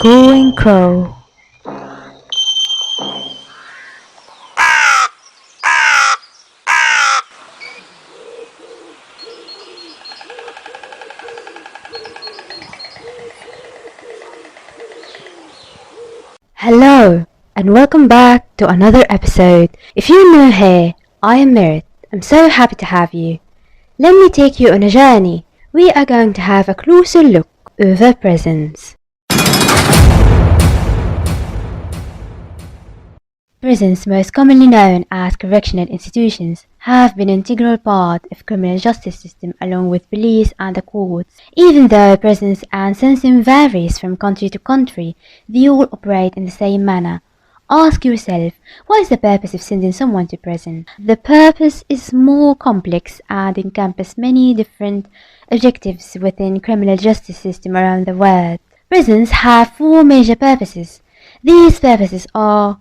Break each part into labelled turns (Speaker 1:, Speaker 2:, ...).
Speaker 1: Going Crow. Hello, and welcome back to another episode. If you're new here, I am Merit. I'm so happy to have you. Let me take you on a journey. We are going to have a closer look over prisons. Prisons, most commonly known as correctional institutions, have been an integral part of criminal justice system along with police and the courts. Even though prisons and sentencing varies from country to country, they all operate in the same manner. Ask yourself, what is the purpose of sending someone to prison? The purpose is more complex and encompasses many different objectives within criminal justice system around the world. Prisons have four major purposes. These purposes are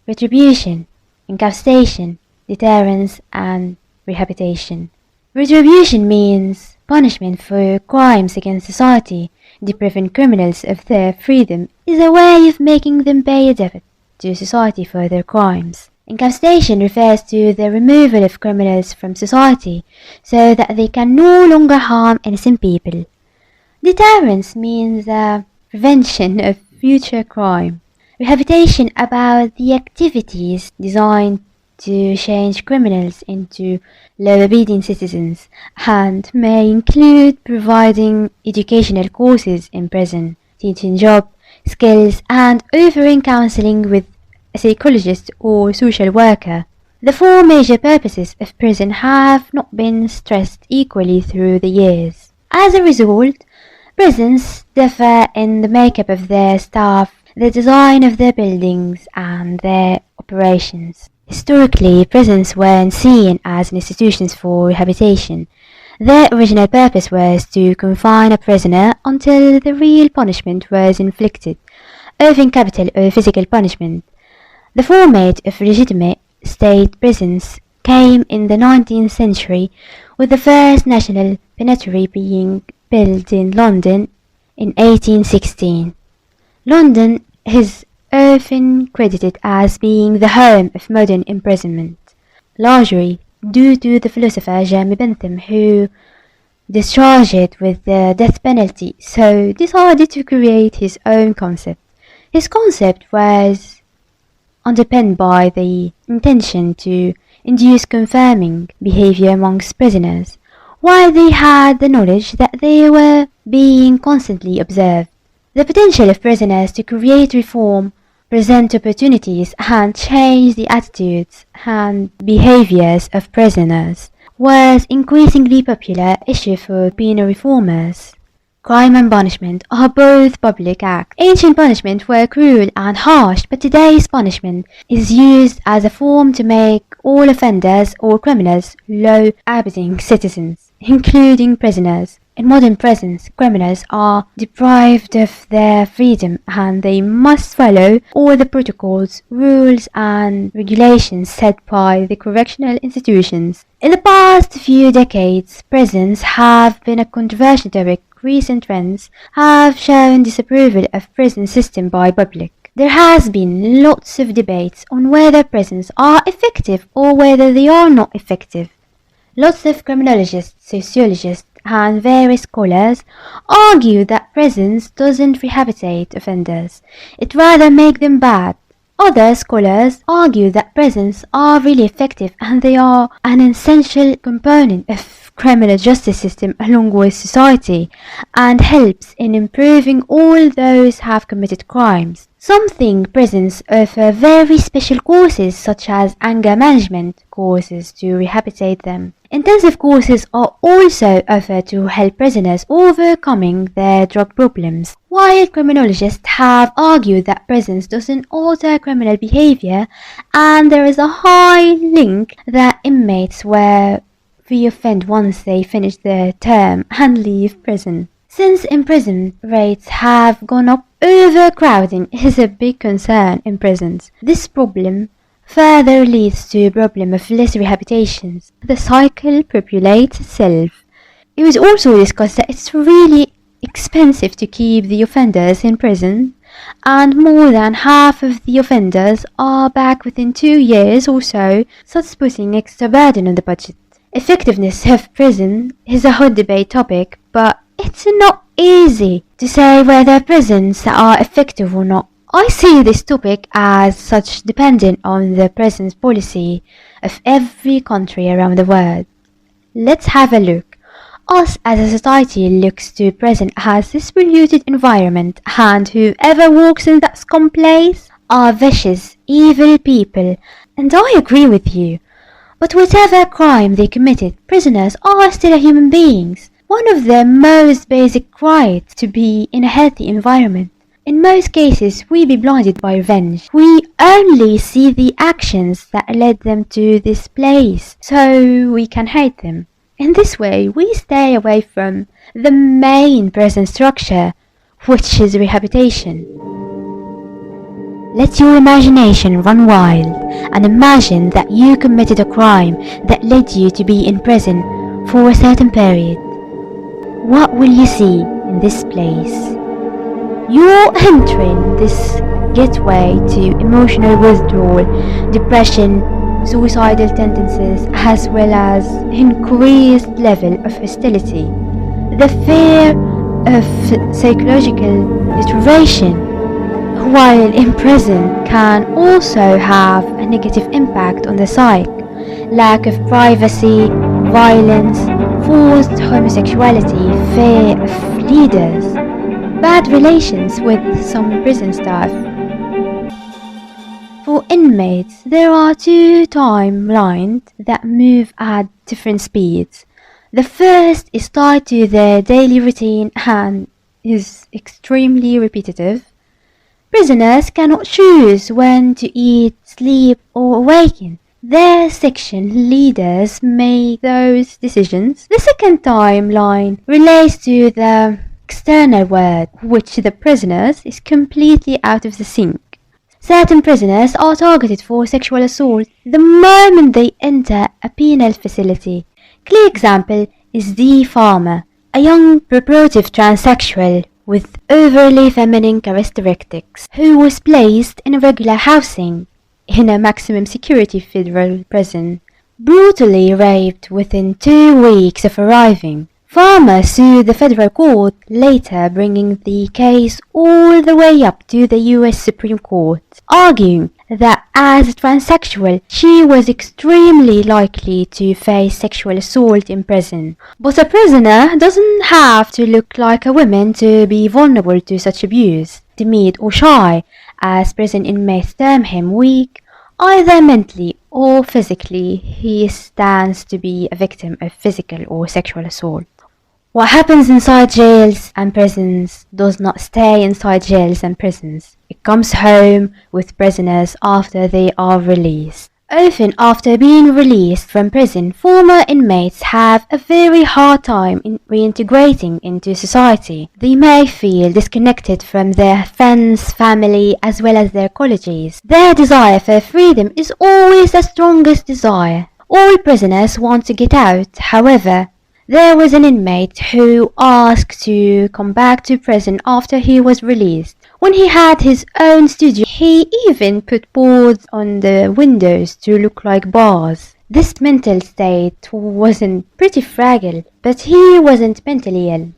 Speaker 1: retribution, incapacitation, deterrence, and rehabilitation. Retribution means punishment for crimes against society. Depriving criminals of their freedom is a way of making them pay a debt to society for their crimes. Incapacitation refers to the removal of criminals from society so that they can no longer harm innocent people. Deterrence means the prevention of future crime. Rehabilitation about the activities designed to change criminals into law-abiding citizens and may include providing educational courses in prison, teaching job skills, and offering counseling with a psychologist or social worker. The four major purposes of prison have not been stressed equally through the years. As a result, prisons differ in the makeup of their staff, the design of their buildings, and their operations. Historically, prisons weren't seen as institutions for rehabilitation. Their original purpose was to confine a prisoner until the real punishment was inflicted, either in capital or physical punishment. The format of legitimate state prisons came in the 19th century, with the first national penitentiary being built in London in 1816. London is often credited as being the home of modern imprisonment, largely due to the philosopher Jeremy Bentham, who discharged it with the death penalty, so decided to create his own concept. His concept was underpinned by the intention to induce confirming behavior amongst prisoners, while they had the knowledge that they were being constantly observed. The potential of prisoners to create reform, present opportunities, and change the attitudes and behaviors of prisoners was increasingly popular issue for penal reformers. Crime and punishment are both public acts. Ancient punishment were cruel and harsh, but today's punishment is used as a form to make all offenders or criminals law-abiding citizens, including prisoners. In modern prisons, criminals are deprived of their freedom and they must follow all the protocols, rules, and regulations set by the correctional institutions. In the past few decades, prisons have been a controversial topic. Recent trends have shown disapproval of prison system by public. There has been lots of debates on whether prisons are effective or whether they are not effective. Lots of criminologists, sociologists, and various scholars argue that prisons doesn't rehabilitate offenders, it rather make them bad. Other scholars argue that prisons are really effective and they are an essential component of criminal justice system along with society and helps in improving all those who have committed crimes. Some think prisons offer very special courses such as anger management courses to rehabilitate them. Intensive courses are also offered to help prisoners overcoming their drug problems. While criminologists have argued that prisons doesn't alter criminal behavior and there is a high link that inmates will reoffend once they finish their term and leave prison. Since imprisonment rates have gone up, overcrowding is a big concern in prisons. This problem further leads to a problem of less rehabilitations. The cycle populates itself. It was also discussed that it's really expensive to keep the offenders in prison and more than half of the offenders are back within 2 years or so, thus putting extra burden on the budget. Effectiveness of prison is a hot debate topic, but it's not easy to say whether prisons are effective or not. I see this topic as such dependent on the prison's policy of every country around the world. Let's have a look. Us as a society looks to prison as this polluted environment, and whoever walks in that scum place are vicious, evil people, and I agree with you. But whatever crime they committed, prisoners are still human beings. One of their most basic rights to be in a healthy environment. In most cases, we be blinded by revenge. We only see the actions that led them to this place, so we can hate them. In this way, we stay away from the main prison structure, which is rehabilitation. Let your imagination run wild and imagine that you committed a crime that led you to be in prison for a certain period. What will you see in this place? You're entering this gateway to emotional withdrawal, depression, suicidal tendencies, as well as increased level of hostility. The fear of psychological deterioration while in prison can also have a negative impact on the psyche. Lack of privacy, violence, forced homosexuality, fear of leaders, bad relations with some prison staff. For inmates, there are two timelines that move at different speeds. The first is tied to their daily routine and is extremely repetitive. Prisoners cannot choose when to eat, sleep, or awaken. Their section leaders make those decisions. The second timeline relates to the external world, which the prisoners is completely out of the sync. Certain prisoners are targeted for sexual assault the moment they enter a penal facility. Clear example is Dee Farmer, a young purported transsexual with overly feminine characteristics, who was placed in regular housing in a maximum security federal prison, brutally raped within 2 weeks of arriving. Farmer sued the federal court, later bringing the case all the way up to the US Supreme Court, arguing that as a transsexual, she was extremely likely to face sexual assault in prison. But a prisoner doesn't have to look like a woman to be vulnerable to such abuse, timid or shy, as prison inmates term him weak, either mentally or physically. He stands to be a victim of physical or sexual assault. What happens inside jails and prisons does not stay inside jails and prisons. It comes home with prisoners after they are released. Often after being released from prison, former inmates have a very hard time in reintegrating into society. They may feel disconnected from their friends, family, as well as their colleagues. Their desire for freedom is always the strongest desire. All prisoners want to get out, however. There was an inmate who asked to come back to prison after he was released. When he had his own studio, he even put boards on the windows to look like bars. This mental state wasn't pretty fragile, but he wasn't mentally ill.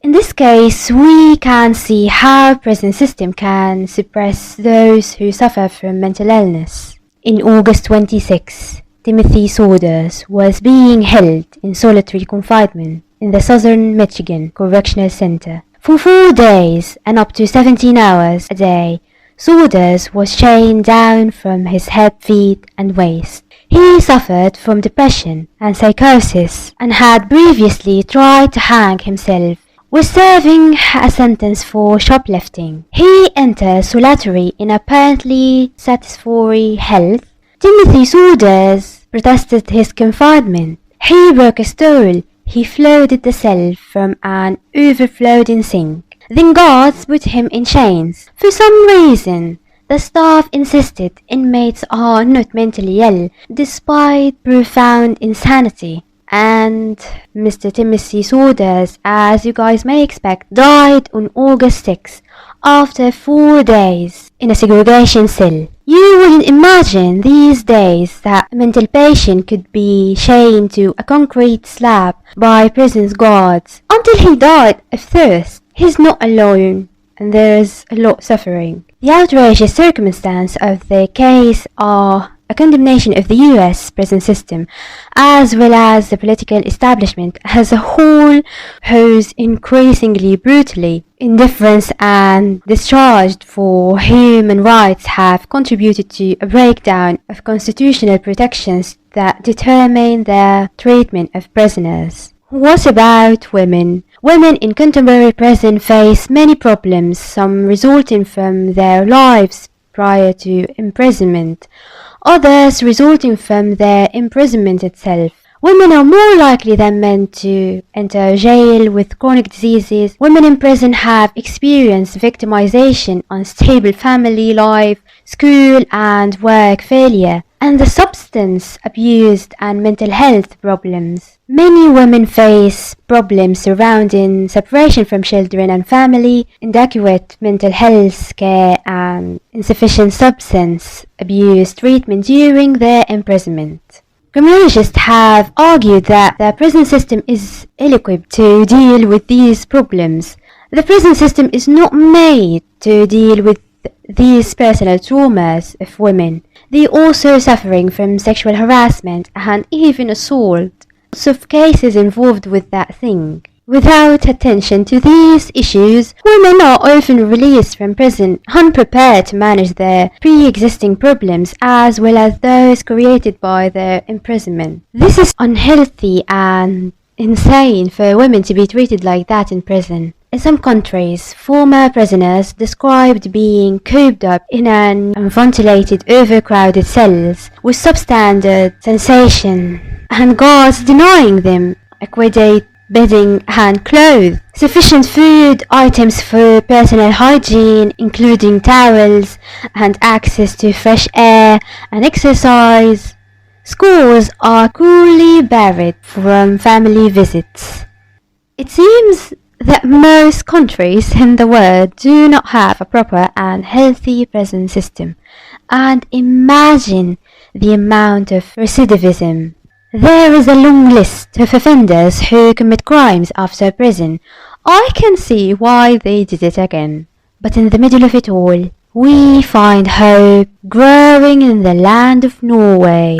Speaker 1: In this case, we can see how prison system can suppress those who suffer from mental illness. In August 26, Timothy Saunders was being held in solitary confinement in the Southern Michigan Correctional Center. For 4 days and up to 17 hours a day, Saunders was chained down from his head, feet, and waist. He suffered from depression and psychosis and had previously tried to hang himself. Was serving a sentence for shoplifting. He entered solitary in apparently satisfactory health. Timothy Saunders protested his confinement. He broke a stool. He floated the cell from an overflowing sink. Then guards put him in chains. For some reason, the staff insisted inmates are not mentally ill, despite profound insanity. And Mr. Timothy Saunders, as you guys may expect, died on August 6 after 4 days in a segregation cell. You wouldn't imagine these days that a mental patient could be chained to a concrete slab by prison guards until he died of thirst. He's not alone, and there is a lot suffering. The outrageous circumstances of the case are a condemnation of the US prison system, as well as the political establishment as a whole, whose increasingly brutally indifference and discharge for human rights have contributed to a breakdown of constitutional protections that determine the treatment of prisoners. What about women? Women in contemporary prison face many problems, some resulting from their lives prior to imprisonment, others resulting from their imprisonment itself. Women are more likely than men to enter jail with chronic diseases. Women in prison have experienced victimization, unstable family life, school and work failure, and the substance abuse and mental health problems. Many women face problems surrounding separation from children and family, inadequate mental health care, and insufficient substance abuse treatment during their imprisonment. Criminologists have argued that the prison system is ill-equipped to deal with these problems. The prison system is not made to deal with these personal traumas of women. They are also suffering from sexual harassment and even assault. Lots of cases involved with that thing. Without attention to these issues, women are often released from prison unprepared to manage their pre-existing problems as well as those created by their imprisonment. This is unhealthy and insane for women to be treated like that in prison. In some countries, former prisoners described being cooped up in unventilated, overcrowded cells with substandard sanitation and guards denying them adequate bedding and clothes, sufficient food items for personal hygiene, including towels, and access to fresh air and exercise. Schools are cruelly barred from family visits. It seems that most countries in the world do not have a proper and healthy prison system, and imagine the amount of recidivism. There is a long list of offenders who commit crimes after prison. I can see why they did it again. But in the middle of it all, we find hope growing in the land of Norway.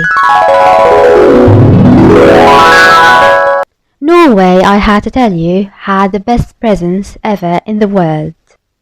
Speaker 1: Norway, I had to tell you, had the best prisons ever in the world.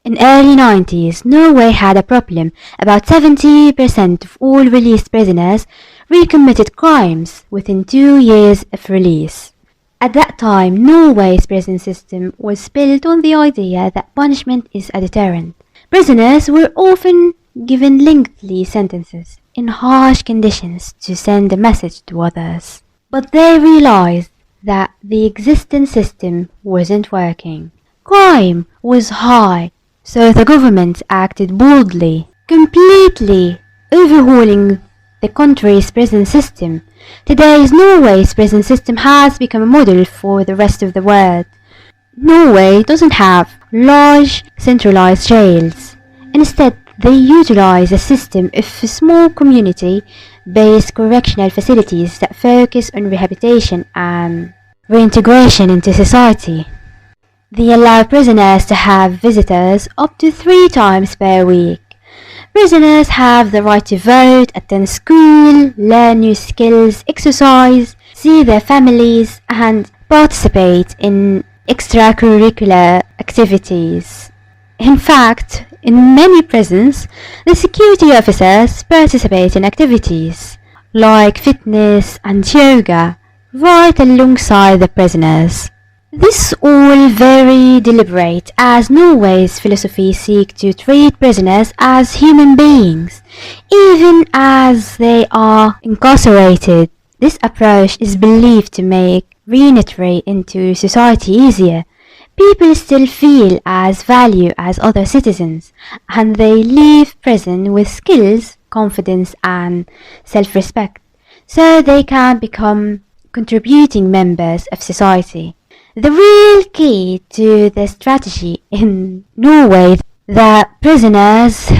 Speaker 1: In early 90s, Norway had a problem. About 70% of all released prisoners recommitted crimes within 2 years of release. At that time, Norway's prison system was built on the idea that punishment is a deterrent. Prisoners were often given lengthy sentences in harsh conditions to send a message to others. But they realized that the existing system wasn't working. Crime was high, so the government acted boldly, completely overhauling the country's prison system. Today's Norway's prison system has become a model for the rest of the world. Norway doesn't have large centralized jails. Instead, they utilize a system of small community-based correctional facilities that focus on rehabilitation and reintegration into society. They allow prisoners to have visitors up to 3 times per week. Prisoners have the right to vote, attend school, learn new skills, exercise, see their families, and participate in extracurricular activities. In fact, in many prisons, the security officers participate in activities like fitness and yoga right alongside the prisoners. This all very deliberate, as Norway's philosophy seeks to treat prisoners as human beings, even as they are incarcerated. This approach is believed to make re-entry into society easier. People still feel as valued as other citizens, and they leave prison with skills, confidence, and self-respect, so they can become contributing members of society. The real key to the strategy in Norway that prisoners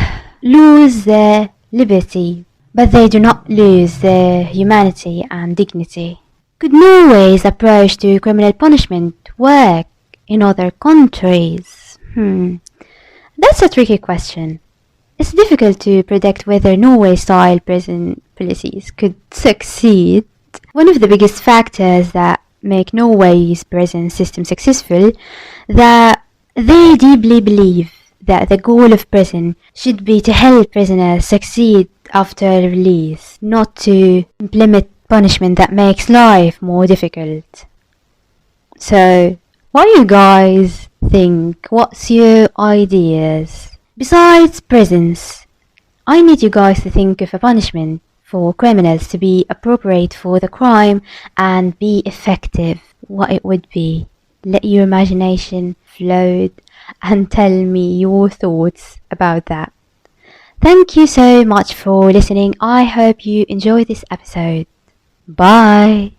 Speaker 1: lose their liberty, but they do not lose their humanity and dignity. Could Norway's approach to criminal punishment work in other countries? That's a tricky question. It's difficult to predict whether Norway-style prison policies could succeed. One of the biggest factors that make Norway's prison system successful that they deeply believe that the goal of prison should be to help prisoners succeed after release, not to implement punishment that makes life more difficult. So, what do you guys think? What's your ideas? Besides prisons, I need you guys to think of a punishment for criminals to be appropriate for the crime and be effective. What it would be. Let your imagination float and tell me your thoughts about that. Thank you so much for listening. I hope you enjoyed this episode. Bye.